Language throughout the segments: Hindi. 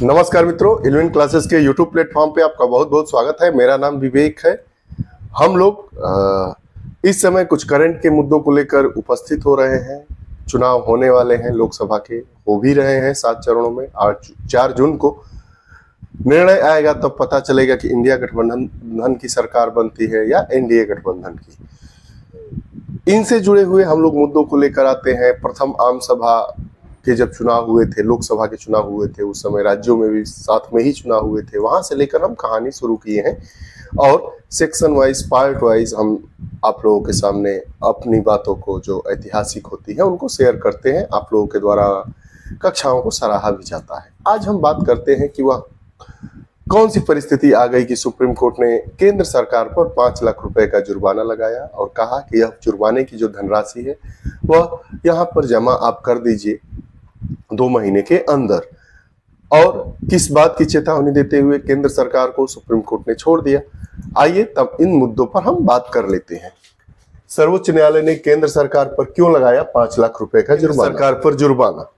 नमस्कार मित्रों, इलेवन क्लासेस के यूट्यूब प्लेटफॉर्म पे आपका बहुत बहुत स्वागत है। मेरा नाम विवेक है। हम लोग इस समय कुछ करंट के मुद्दों को लेकर उपस्थित हो रहे हैं। चुनाव होने वाले हैं, लोकसभा के हो भी रहे हैं 7 चरणों में। आज 4 जून को निर्णय आएगा, तब पता चलेगा कि इंडिया गठबंधन की सरकार बनती है या एनडीए गठबंधन की। इनसे जुड़े हुए हम लोग मुद्दों को लेकर आते हैं। प्रथम आम सभा के जब चुनाव हुए थे, लोकसभा के चुनाव हुए थे, उस समय राज्यों में भी साथ में ही चुनाव हुए थे। वहां से लेकर हम कहानी शुरू किए हैं और सेक्शन वाइज, पार्ट वाइज हम आप लोगों के सामने अपनी बातों को जो ऐतिहासिक होती है उनको शेयर करते हैं। आप लोगों के द्वारा कक्षाओं को सराहा भी जाता है। आज हम बात करते हैं कि वह कौन सी परिस्थिति आ गई कि सुप्रीम कोर्ट ने केंद्र सरकार पर 5 लाख रुपए का जुर्माना लगाया और कहा कि यह जुर्माने की जो धनराशि है वह यहाँ पर जमा आप कर दीजिए 2 महीने के अंदर। और किस बात की चेतावनी देते हुए केंद्र सरकार को सुप्रीम कोर्ट ने छोड़ दिया। आइए तब इन मुद्दों पर हम बात कर लेते हैं। सर्वोच्च न्यायालय ने केंद्र सरकार पर क्यों लगाया 5 लाख रुपए का जुर्माना? सरकार पर जुर्माना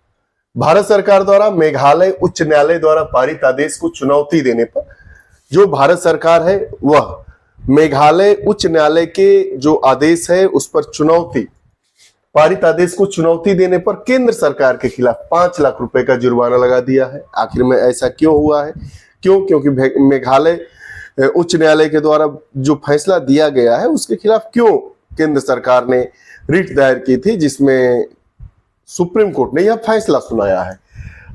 भारत सरकार द्वारा मेघालय उच्च न्यायालय द्वारा पारित आदेश को चुनौती देने पर जो भारत सरकार है वह मेघालय उच्च न्यायालय के जो आदेश है उस पर पारित आदेश को चुनौती देने पर केंद्र सरकार के खिलाफ 5 लाख रुपए का जुर्माना लगा दिया है। आखिर में ऐसा क्यों हुआ है? क्योंकि मेघालय उच्च न्यायालय के द्वारा जो फैसला दिया गया है उसके खिलाफ क्यों केंद्र सरकार ने रिट दायर की थी, जिसमें सुप्रीम कोर्ट ने यह फैसला सुनाया है।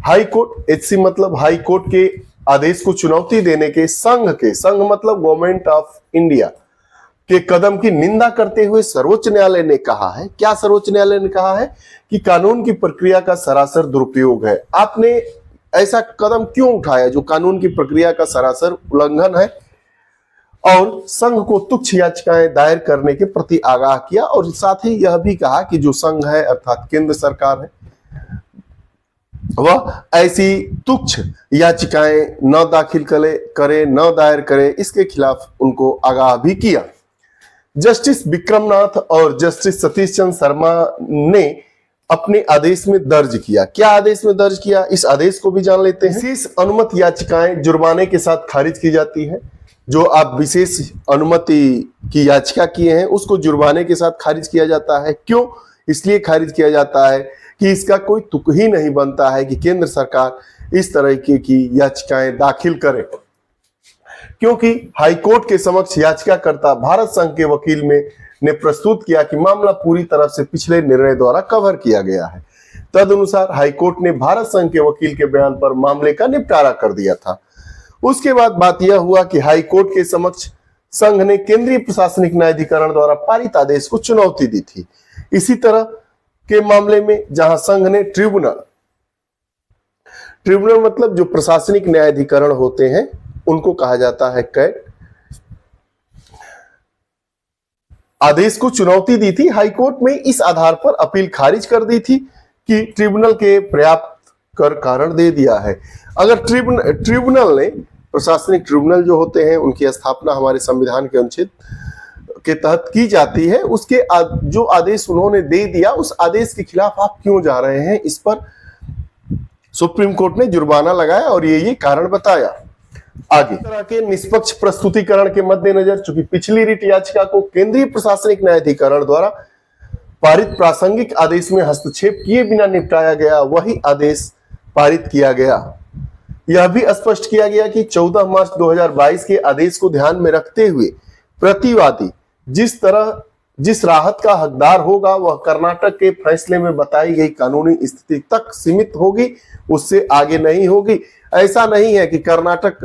हाई कोर्ट, एचसी मतलब हाई कोर्ट के आदेश को चुनौती देने के संघ मतलब गवर्नमेंट ऑफ इंडिया के कदम की निंदा करते हुए सर्वोच्च न्यायालय ने कहा है, क्या सर्वोच्च न्यायालय ने कहा है कि कानून की प्रक्रिया का सरासर दुरुपयोग है। आपने ऐसा कदम क्यों उठाया जो कानून की प्रक्रिया का सरासर उल्लंघन है, और संघ को तुच्छ याचिकाएं दायर करने के प्रति आगाह किया। और साथ ही यह भी कहा कि जो संघ है अर्थात केंद्र सरकार है वह ऐसी तुच्छ याचिकाएं न दाखिल करे, न दायर करे, इसके खिलाफ उनको आगाह भी किया। जस्टिस विक्रमनाथ और जस्टिस सतीश चंद्र शर्मा ने अपने आदेश में दर्ज किया। क्या आदेश में दर्ज किया, इस आदेश को भी जान लेते हैं। विशेष अनुमति याचिकाएं जुर्माने के साथ खारिज की जाती है। जो आप विशेष अनुमति की याचिका किए हैं उसको जुर्माने के साथ खारिज किया जाता है। क्यों? इसलिए खारिज किया जाता है कि इसका कोई तुक ही नहीं बनता है कि केंद्र सरकार इस तरह की याचिकाएं दाखिल करे, क्योंकि हाईकोर्ट के समक्ष याचिकाकर्ता भारत संघ के वकील ने प्रस्तुत किया कि मामला पूरी तरह से पिछले निर्णय द्वारा कवर किया गया है। तदनुसार हाईकोर्ट ने भारत संघ के वकील के बयान पर मामले का निपटारा कर दिया था। उसके बाद बात यह हुआ कि हाईकोर्ट के समक्ष संघ ने केंद्रीय प्रशासनिक न्यायाधिकरण द्वारा पारित आदेश को चुनौती दी थी। इसी तरह के मामले में जहां संघ ने ट्रिब्यूनल मतलब जो प्रशासनिक न्यायाधिकरण होते हैं उनको कहा जाता है कैट, आदेश को चुनौती दी थी। हाईकोर्ट में इस आधार पर अपील खारिज कर दी थी कि ट्रिब्यूनल के पर्याप्त कर कारण दे दिया है। अगर ट्रिब्यूनल ने, प्रशासनिक ट्रिब्यूनल जो होते हैं उनकी स्थापना हमारे संविधान के अनुच्छेद के तहत की जाती है, उसके जो आदेश उन्होंने दे दिया उस आदेश के खिलाफ आप क्यों जा रहे हैं, इस पर सुप्रीम कोर्ट ने जुर्माना लगाया और ये कारण बताया। आगे तरह के निष्पक्ष प्रस्तुतिकरण के मद्देनजर चूंकि पिछली रिट याचिका को केंद्रीय प्रशासनिक न्यायाधिकरण द्वारा पारित प्रासंगिक आदेश में हस्तक्षेप किए बिना निपटाया गया, वही आदेश पारित किया गया। यह भी स्पष्ट किया गया कि 14 मार्च 2022 के आदेश को ध्यान में रखते हुए प्रतिवादी जिस राहत का हकदार होगा वह कर्नाटक के फैसले में बताई गई कानूनी स्थिति तक सीमित होगी, उससे आगे नहीं होगी। ऐसा नहीं है कि कर्नाटक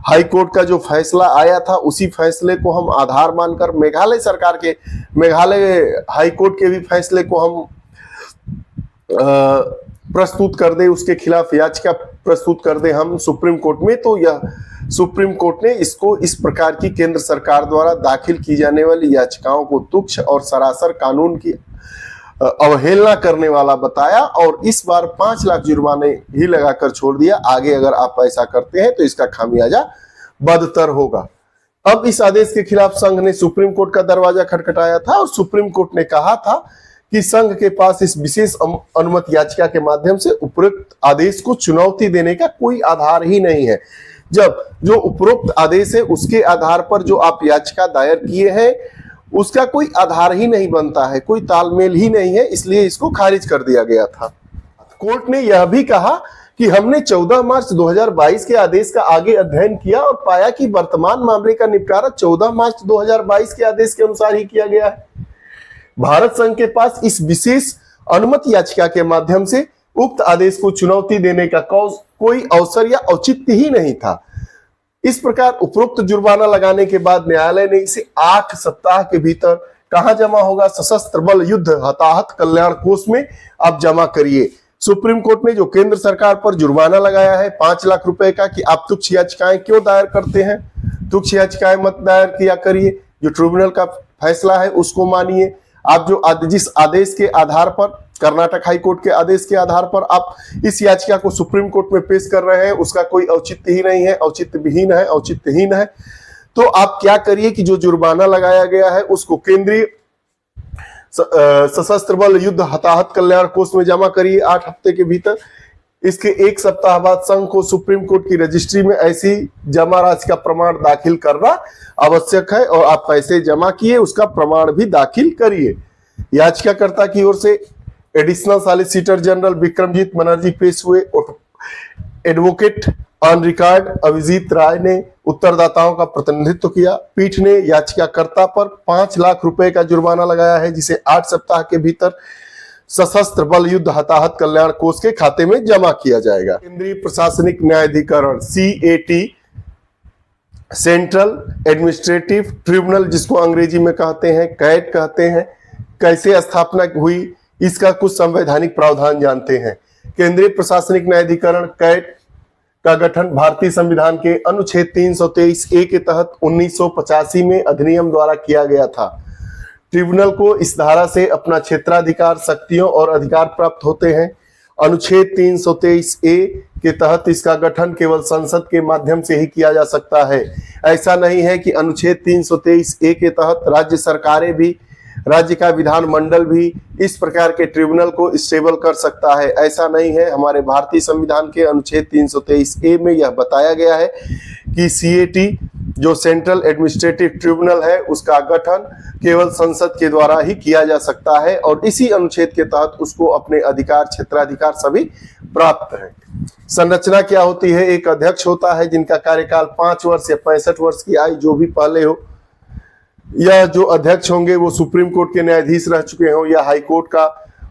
हाईकोर्ट का जो फैसला आया था उसी फैसले को हम आधार मानकर मेघालय हाईकोर्ट के भी फैसले को हम प्रस्तुत कर दे, उसके खिलाफ याचिका प्रस्तुत कर दे हम सुप्रीम कोर्ट में। तो यह सुप्रीम कोर्ट ने इसको इस प्रकार की केंद्र सरकार द्वारा दाखिल की जाने वाली याचिकाओं को तुच्छ और सरासर कानून की अवहेलना करने वाला बताया और इस बार 5 लाख जुर्माने ही लगाकर छोड़ दिया। आगे अगर आप ऐसा करते हैं तो इसका खामियाजा बदतर होगा। अब इस आदेश के खिलाफ संघ ने सुप्रीम कोर्ट का दरवाजा खटखटाया था और सुप्रीम कोर्ट ने कहा था कि संघ के पास इस विशेष अनुमति याचिका के माध्यम से उपरोक्त आदेश को चुनौती देने का कोई आधार ही नहीं है। जब जो उपरोक्त आदेश है उसके आधार पर जो आप याचिका दायर किए हैं उसका कोई आधार ही नहीं बनता है, कोई तालमेल ही नहीं है, इसलिए इसको खारिज कर दिया गया था। कोर्ट ने यह भी कहा कि हमने 14 मार्च 2022 के आदेश का आगे अध्ययन किया और पाया कि वर्तमान मामले का निपटारा 14 मार्च 2022 के आदेश के अनुसार ही किया गया है। भारत संघ के पास इस विशेष अनुमति याचिका के माध्यम से उक्त आदेश को चुनौती देने का कोई अवसर या औचित्य ही नहीं था। इस प्रकार उपरोक्त जुर्माना लगाने के बाद न्यायालय ने इसे 8 सप्ताह के भीतर कहां जमा होगा? सशस्त्र बल युद्ध हताहत कल्याण कोष में आप जमा करिए। सुप्रीम कोर्ट ने जो केंद्र सरकार पर जुर्माना लगाया है 5 लाख रुपए का कि आप तुच्छ याचिकाएं क्यों दायर करते हैं, तुच्छ याचिकाएं मत दायर किया करिए, जो ट्रिब्यूनल का फैसला है उसको मानिए। आप जो जिस आदेश के आधार पर, कर्नाटक हाई कोर्ट के आदेश के आधार पर आप इस याचिका को सुप्रीम कोर्ट में पेश कर रहे हैं उसका कोई औचित्य ही नहीं है, औचित्यविहीन है, औचित्यहीन है। तो आप क्या करिए कि जो जुर्माना लगाया गया है उसको केंद्रीय सशस्त्र बल युद्ध हताहत कल्याण कोष में जमा करिए 8 हफ्ते के भीतर। इसके 1 सप्ताह बाद संघ को सुप्रीम कोर्ट की रजिस्ट्री में ऐसी जमा राशि का प्रमाण दाखिल करना आवश्यक है और आप पैसे जमा किए उसका प्रमाण भी दाखिल करिए। याचिकाकर्ता की ओर से additional solicitor general Vikramjit Banerjee पेश हुए। एडवोकेट ऑन रिकॉर्ड अभिजीत राय ने उत्तरदाताओं का प्रतिनिधित्व किया। पीठ ने याचिकाकर्ता पर 5 लाख रुपए का जुर्माना लगाया है जिसे 8 सप्ताह के भीतर सशस्त्र बल युद्ध हताहत कल्याण कोष के खाते में जमा किया जाएगा। केंद्रीय प्रशासनिक न्यायाधिकरण CAT, सेंट्रल एडमिनिस्ट्रेटिव ट्रिब्यूनल जिसको अंग्रेजी में कहते हैं, कैट कहते हैं, कैसे स्थापना हुई इसका कुछ संवैधानिक प्रावधान जानते हैं। केंद्रीय प्रशासनिक न्यायाधिकरण कैट का गठन भारतीय संविधान के अनुच्छेद 323A के तहत 1985 में अधिनियम द्वारा किया गया था। ट्रिब्यूनल को इस धारा से अपना क्षेत्राधिकार, शक्तियों और अधिकार प्राप्त होते हैं। अनुच्छेद 323A के तहत इसका गठन केवल संसद के माध्यम से ही किया जा सकता है। ऐसा नहीं है कि अनुच्छेद 323A के तहत राज्य सरकारें भी, राज्य का विधानमंडल भी इस प्रकार के ट्रिब्यूनल को स्टेबल कर सकता है, ऐसा नहीं है। हमारे भारतीय संविधान के अनुच्छेद 323A में यह बताया गया है कि CAT जो सेंट्रल एडमिनिस्ट्रेटिव ट्रिब्यूनल है उसका गठन केवल संसद के द्वारा ही किया जा सकता है और इसी अनुच्छेद के तहत उसको अपने अधिकार, क्षेत्राधिकार सभी प्राप्त है। संरचना क्या होती है? एक अध्यक्ष होता है जिनका कार्यकाल 5 वर्ष या 65 वर्ष की आयु जो भी पहले हो। यह जो अध्यक्ष होंगे वो सुप्रीम कोर्ट के न्यायाधीश रह चुके हों या हाई कोर्ट का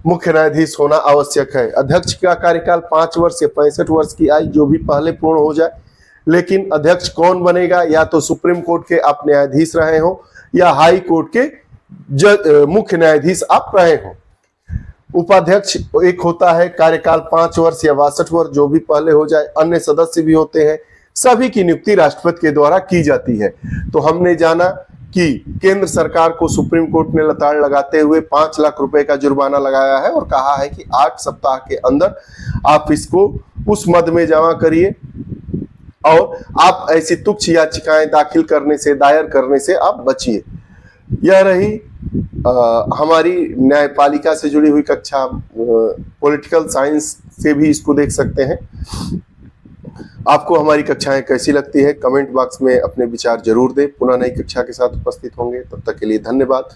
मुख्य न्यायाधीश होना आवश्यक है। अध्यक्ष का कार्यकाल 5 वर्ष या 65 वर्ष की आयु जो भी पहले पूर्ण हो जाए। लेकिन अध्यक्ष कौन बनेगा? या तो सुप्रीम कोर्ट के आप न्यायाधीश रहे हो या हाई कोर्ट के मुख्य न्यायाधीश आप रहे हो। उपाध्यक्ष एक होता है, कार्यकाल 5 वर्ष या 62 वर्ष जो भी पहले हो जाए। अन्य सदस्य भी होते हैं, सभी की नियुक्ति राष्ट्रपति के द्वारा की जाती है। तो हमने जाना कि केंद्र सरकार को सुप्रीम कोर्ट ने लताड़ लगाते हुए 5 लाख रुपए का जुर्माना लगाया है और कहा है कि 8 सप्ताह के अंदर आप इसको उस मद में जमा करिए और आप ऐसी तुच्छ याचिकाएं दायर करने से आप बचिए। यह रही हमारी न्यायपालिका से जुड़ी हुई कक्षा। पॉलिटिकल साइंस से भी इसको देख सकते हैं। आपको हमारी कक्षाएं कैसी लगती है कमेंट बॉक्स में अपने विचार जरूर दें। पुनः नई कक्षा के साथ उपस्थित होंगे, तब तक के लिए धन्यवाद।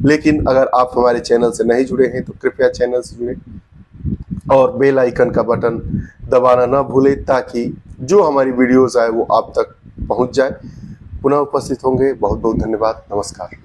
लेकिन अगर आप हमारे चैनल से नहीं जुड़े हैं तो कृपया चैनल से जुड़े और बेल आइकन का बटन दबाना ना भूलें ताकि जो हमारी वीडियोस आए वो आप तक पहुंच जाए। पुनः उपस्थित होंगे। बहुत बहुत धन्यवाद। नमस्कार।